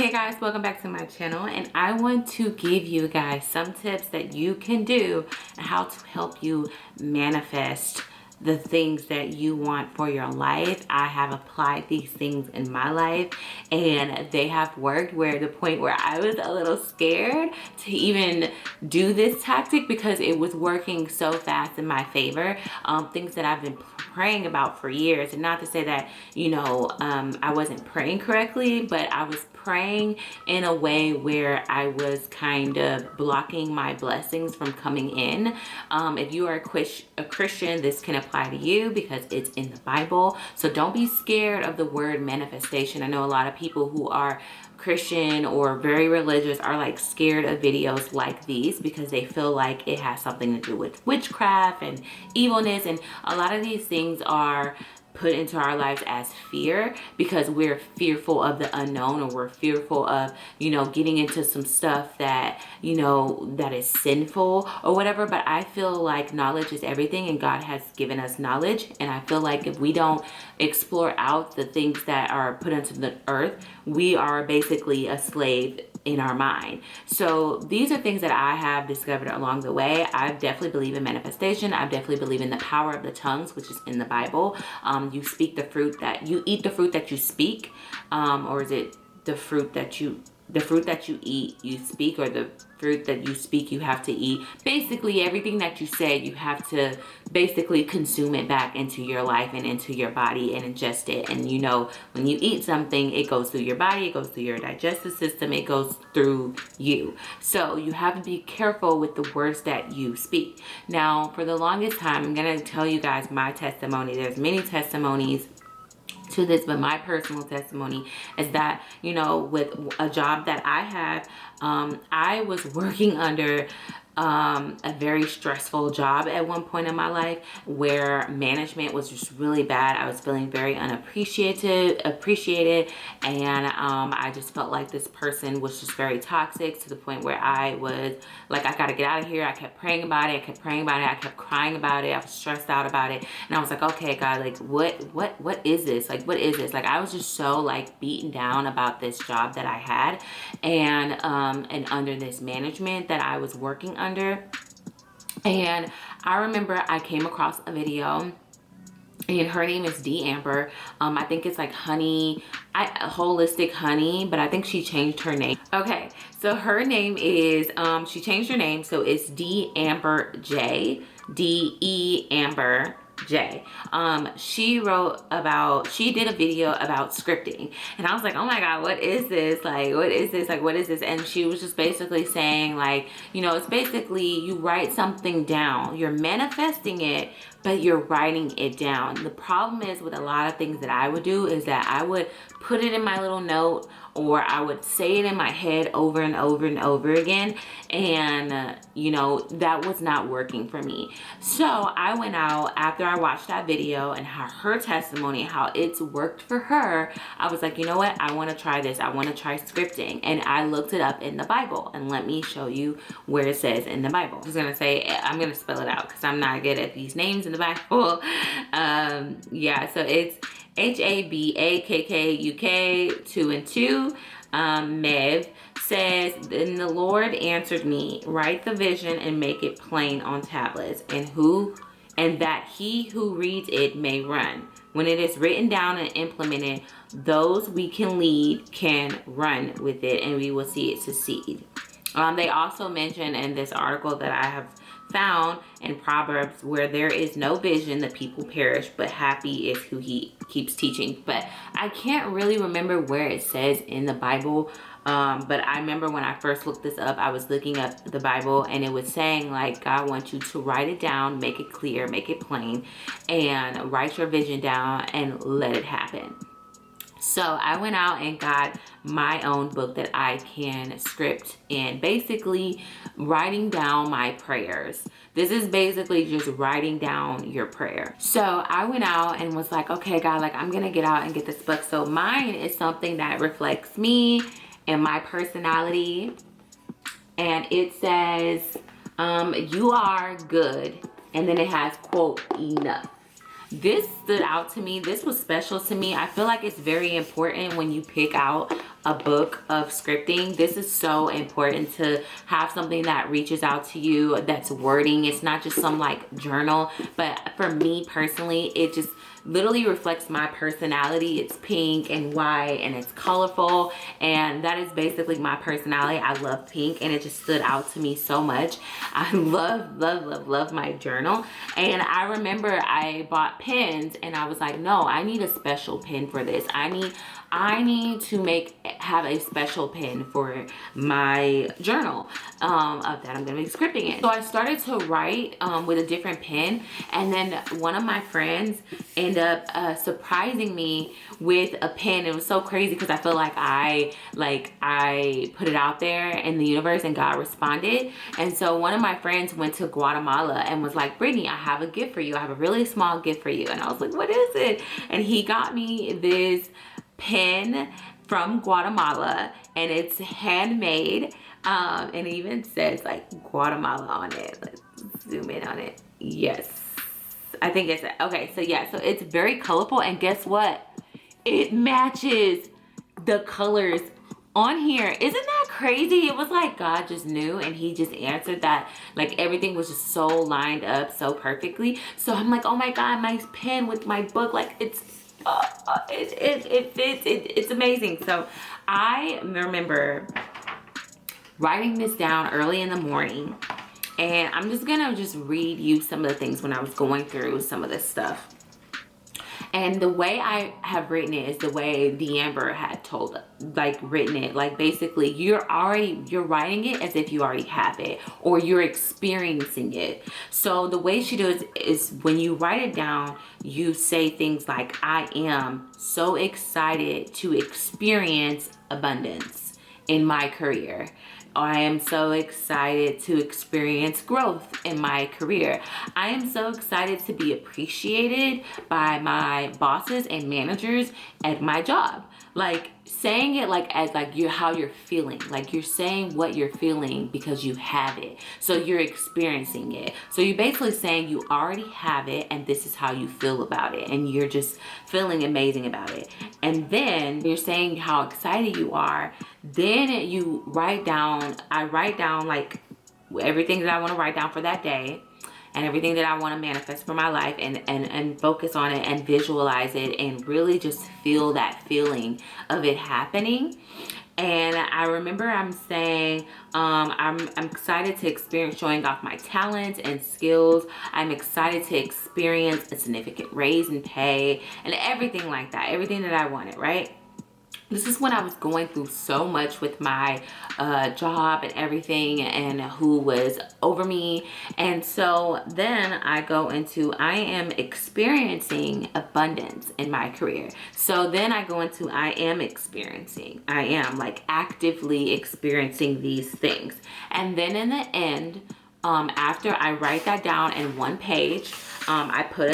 Hey guys, welcome back to my channel, and I want to give you guys some tips that you can do and how to help you manifest the things that you want for your life. I have applied these things in my life and they have worked, where the point where I was a little scared to even do this tactic because it was working so fast in my favor. Things that I've been praying about for years, and not to say that, I wasn't praying correctly, but I was praying in a way where I was kind of blocking my blessings from coming in. If you are a Christian, this can apply to you because it's in the Bible. So don't be scared of the word manifestation. I know a lot of people who are Christian or very religious are like scared of videos like these because they feel like it has something to do with witchcraft and evilness, and a lot of these things are put into our lives as fear because we're fearful of the unknown, or we're fearful of, getting into some stuff that, that is sinful or whatever. But I feel like knowledge is everything, and God has given us knowledge. And I feel like if we don't explore out the things that are put into the earth, we are basically a slave in our mind. So these are things that I have discovered along the way. I definitely believe in manifestation. I definitely believe in the power of the tongues, which is in the Bible. You speak the fruit that you eat, the fruit that you speak, or is it the fruit that you eat, you speak, or the fruit that you speak, you have to eat? Basically, everything that you say, you have to basically consume it back into your life and into your body and ingest it. And when you eat something, it goes through your body, it goes through your digestive system, it goes through you. So you have to be careful with the words that you speak. Now, for the longest time, I'm going to tell you guys my testimony. There's many testimonies to this, but my personal testimony is that, with a job that I had, I was working under a very stressful job at one point in my life, where management was just really bad. I was feeling very appreciated, and I just felt like this person was just very toxic, to the point where I was like, I gotta get out of here. I kept praying about it. I kept crying about it. I was stressed out about it, and I was like, okay, God, like what is this? Like, what is this? Like, I was just so like beaten down about this job that I had, and under this management that I was working under. And I remember I came across a video, and her name is D Amber. I think it's like Holistic Honey, but I think she changed her name. Okay, so her name is, she changed her name, so it's D Amber J, D-E Amber J. She did a video about scripting, and I was like, oh my God, what is this? Like, what is this? Like, what is this? And she was just basically saying, like, it's basically you write something down, you're manifesting it, but you're writing it down. The problem is with a lot of things that I would do is that I would put it in my little note, or I would say it in my head over and over and over again, and that was not working for me. So I went out after I watched that video and her testimony, how it's worked for her. I was like, you know what, I want to try this. I want to try scripting, and I looked it up in the Bible, and let me show you where it says in the Bible. I'm gonna spell it out because I'm not good at these names in the Bible. Yeah, so it's Habakkuk 2 and 2. Mev says, then the Lord answered me, write the vision and make it plain on tablets, and that he who reads it may run. When it is written down and implemented, those we can lead can run with it, and we will see it succeed. They also mention in this article that I have found in Proverbs, where there is no vision, the people perish, but happy is who he keeps teaching. But I can't really remember where it says in the Bible. But I remember when I first looked this up, I was looking up the Bible, and it was saying like, God wants you to write it down, make it clear, make it plain, and write your vision down and let it happen. So I went out and got my own book that I can script in, basically writing down my prayers. This is basically just writing down your prayer. So I went out and was like, okay, God, like, I'm gonna get out and get this book. So mine is something that reflects me and my personality. And it says, you are good. And then it has, quote, enough. This stood out to me. This was special to me. I feel like it's very important when you pick out a book of scripting. This is so important to have something that reaches out to you, that's wording. It's not just some like journal, but for me personally, it just literally reflects my personality. It's pink and white and it's colorful, and that is basically my personality. I love pink, and it just stood out to me so much. I love my journal. And I remember I bought pens, and I was like, no, I need a special pen for this. I need to have a special pen for my journal of that I'm gonna be scripting in. So I started to write with a different pen, and then one of my friends ended up surprising me with a pen. It was so crazy because I feel like I put it out there in the universe and God responded. And so one of my friends went to Guatemala and was like, Brittany, I have a gift for you. I have a really small gift for you. And I was like, what is it? And he got me this pen from Guatemala, and it's handmade, and it even says like Guatemala on it. Let's zoom in on it. Yes, I think it's okay. So yeah, so it's very colorful, and guess what, it matches the colors on here. Isn't that crazy? It was like God just knew, and he just answered that. Like everything was just so lined up so perfectly. So I'm like, oh my God, my pen with my book, like it's amazing. So I remember writing this down early in the morning, and I'm just gonna read you some of the things when I was going through some of this stuff. And the way I have written it is the way D'Amber had written it. Like basically you're writing it as if you already have it, or you're experiencing it. So the way she does is when you write it down, you say things like, I am so excited to experience abundance in my career. I am so excited to experience growth in my career. I am so excited to be appreciated by my bosses and managers at my job. Like saying it how you're feeling. Like you're saying what you're feeling because you have it. So you're experiencing it. So you're basically saying you already have it, and this is how you feel about it, and you're just feeling amazing about it. And then you're saying how excited you are. Then you write down, I write down like everything that I want to write down for that day, and everything that I want to manifest for my life, and focus on it and visualize it and really just feel that feeling of it happening. And I remember I'm saying, I'm excited to experience showing off my talents and skills. I'm excited to experience a significant raise in pay and everything like that, everything that I wanted, right? This is when I was going through so much with my job and everything, and who was over me. And so then I go into, I am experiencing abundance in my career. So then I go into, I am like actively experiencing these things. And then in the end, after I write that down in one page, I put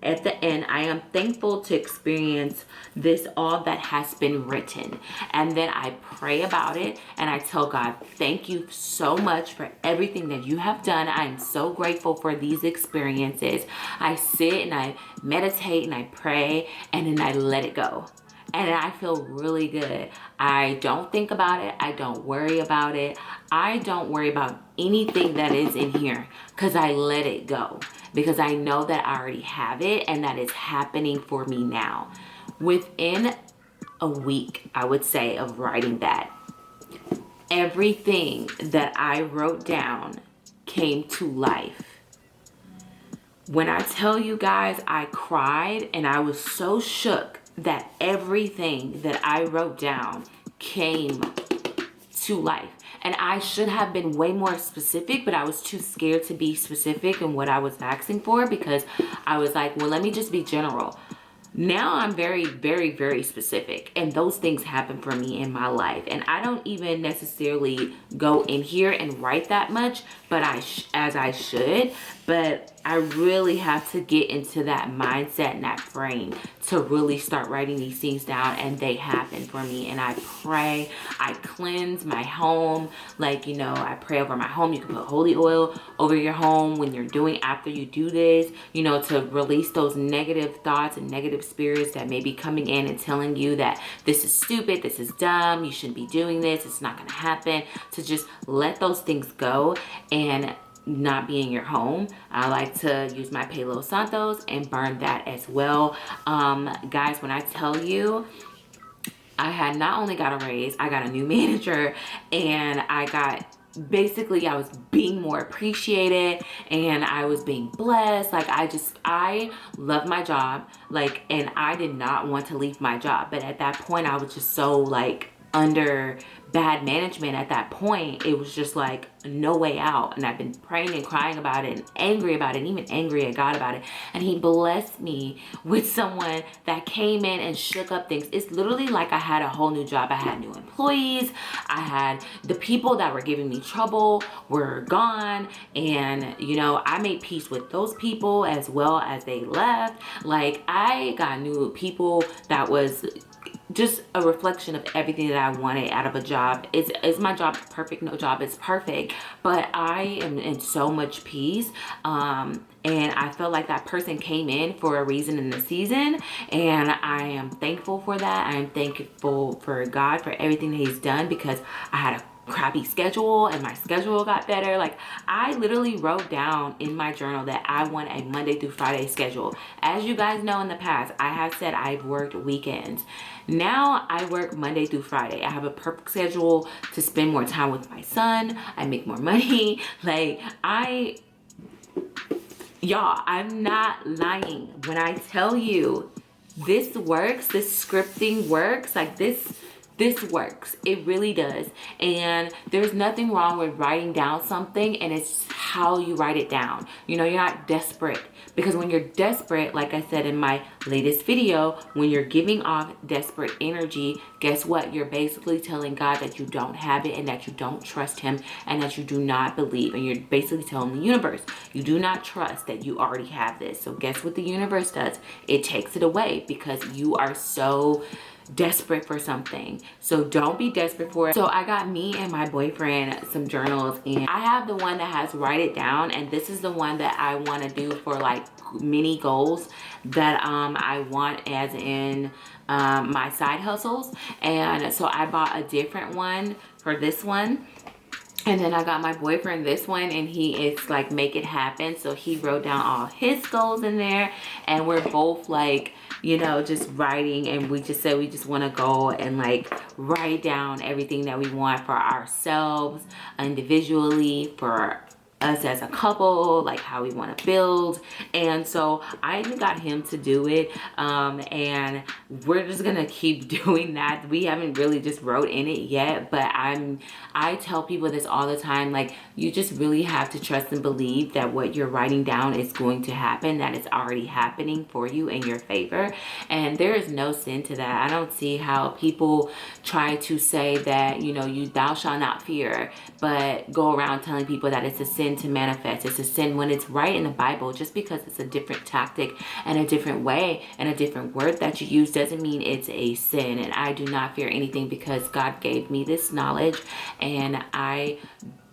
at the end, I am thankful to experience this, all that has been written. And then I pray about it, and I tell God, thank you so much for everything that you have done. I am so grateful for these experiences. I sit and I meditate and I pray, and then I let it go. And I feel really good. I don't think about it. I don't worry about it. I don't worry about anything that is in here, because I let it go. Because I know that I already have it, and that is happening for me now. Within a week, I would say, of writing that, everything that I wrote down came to life. When I tell you guys, I cried, and I was so shook that everything that I wrote down came to life. And I should have been way more specific, but I was too scared to be specific in what I was asking for, because I was like, well, let me just be general. Now I'm very, very, very specific, and those things happen for me in my life. And I don't even necessarily go in here and write that much, but as I should. But I really have to get into that mindset and that frame to really start writing these things down, and they happen for me. And I pray, I cleanse my home. Like, you know, I pray over my home. You can put holy oil over your home when you're doing, after you do this, you know, to release those negative thoughts and negative spirits that may be coming in and telling you that this is stupid, this is dumb, you shouldn't be doing this, it's not going to happen. To just let those things go and not be in your home. I like to use my Palo Santos and burn that as well. Guys, when I tell you, I had not only got a raise, I got a new manager, and basically I was being more appreciated, and I was being blessed. Like, I love my job, like, and I did not want to leave my job. But at that point, I was just so like under bad management. At that point, it was just like no way out, and I've been praying and crying about it and angry about it, and even angry at God about it. And he blessed me with someone that came in and shook up things. It's literally like I had a whole new job. I had new employees. I had the people that were giving me trouble were gone, and you know, I made peace with those people as well as they left. Like, I got new people that was just a reflection of everything that I wanted out of a job. Is my job perfect? No job is perfect, but I am in so much peace. And I felt like that person came in for a reason in the season, and I am thankful for that. I am thankful for God for everything that he's done, because I had a crappy schedule and my schedule got better. Like, I literally wrote down in my journal that I want a Monday through Friday schedule. As you guys know, in the past, I have said I've worked weekends. Now I work Monday through Friday. I have a perfect schedule to spend more time with my son. I make more money. Like, y'all, I'm not lying when I tell you this works. This scripting works. Like, this works. It really does. And there's nothing wrong with writing down something, and it's how you write it down. You know, you're not desperate, because when you're desperate, like I said in my latest video, when you're giving off desperate energy, guess what? You're basically telling God that you don't have it, and that you don't trust him, and that you do not believe. And you're basically telling the universe, you do not trust that you already have this. So guess what the universe does? It takes it away, because you are so desperate for something. So don't be desperate for it. So I got me and my boyfriend some journals, and I have the one that has write it down, and this is the one that I want to do for like mini goals that I want, as in my side hustles. And so I bought a different one for this one. And then I got my boyfriend this one, and he is like make it happen. So he wrote down all his goals in there, and we're both like, you know, just writing, and we just said we just want to go and like write down everything that we want for ourselves individually, for us as a couple, like how we want to build. And so I even got him to do it, and we're just gonna keep doing that. We haven't really just wrote in it yet, but I tell people this all the time, like, you just really have to trust and believe that what you're writing down is going to happen, that it's already happening for you in your favor. And there is no sin to that. I don't see how people try to say that, you know, thou shalt not fear, but go around telling people that it's a sin to manifest. It's a sin when it's right in the Bible. Just because it's a different tactic and a different way and a different word that you use doesn't mean it's a sin. And I do not fear anything, because God gave me this knowledge, and I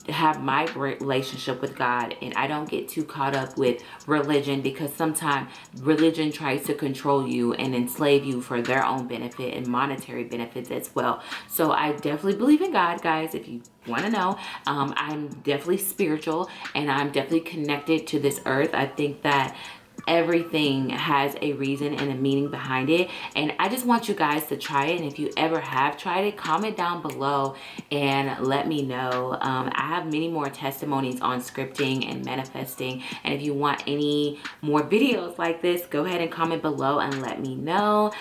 have my relationship with God, and I don't get too caught up with religion, because sometimes religion tries to control you and enslave you for their own benefit and monetary benefits as well. So I definitely believe in God, guys. If you want to know, I'm definitely spiritual, and I'm definitely connected to this earth. I think that everything has a reason and a meaning behind it, and I just want you guys to try it. And if you ever have tried it, comment down below and let me know. I have many more testimonies on scripting and manifesting, and if you want any more videos like this, go ahead and comment below and let me know.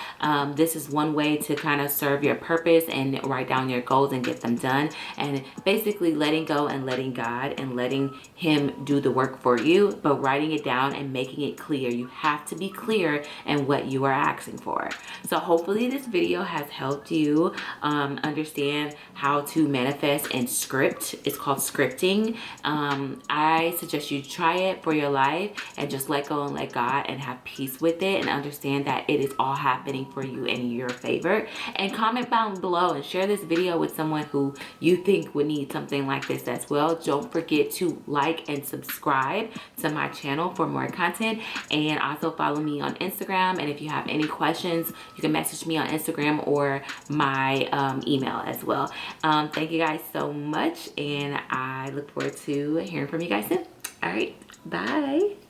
This is one way to kind of serve your purpose and write down your goals and get them done, and basically letting go and letting God and letting him do the work for you, but writing it down and making it clear clear. You have to be clear in what you are asking for. So hopefully this video has helped you understand how to manifest and script. It's called scripting. I suggest you try it for your life and just let go and let God and have peace with it and understand that it is all happening for you in your favor. And comment down below and share this video with someone who you think would need something like this as well. Don't forget to like and subscribe to my channel for more content, and also follow me on Instagram. And if you have any questions, you can message me on Instagram or my email as well. Thank you guys so much, and I look forward to hearing from you guys soon. All right, bye.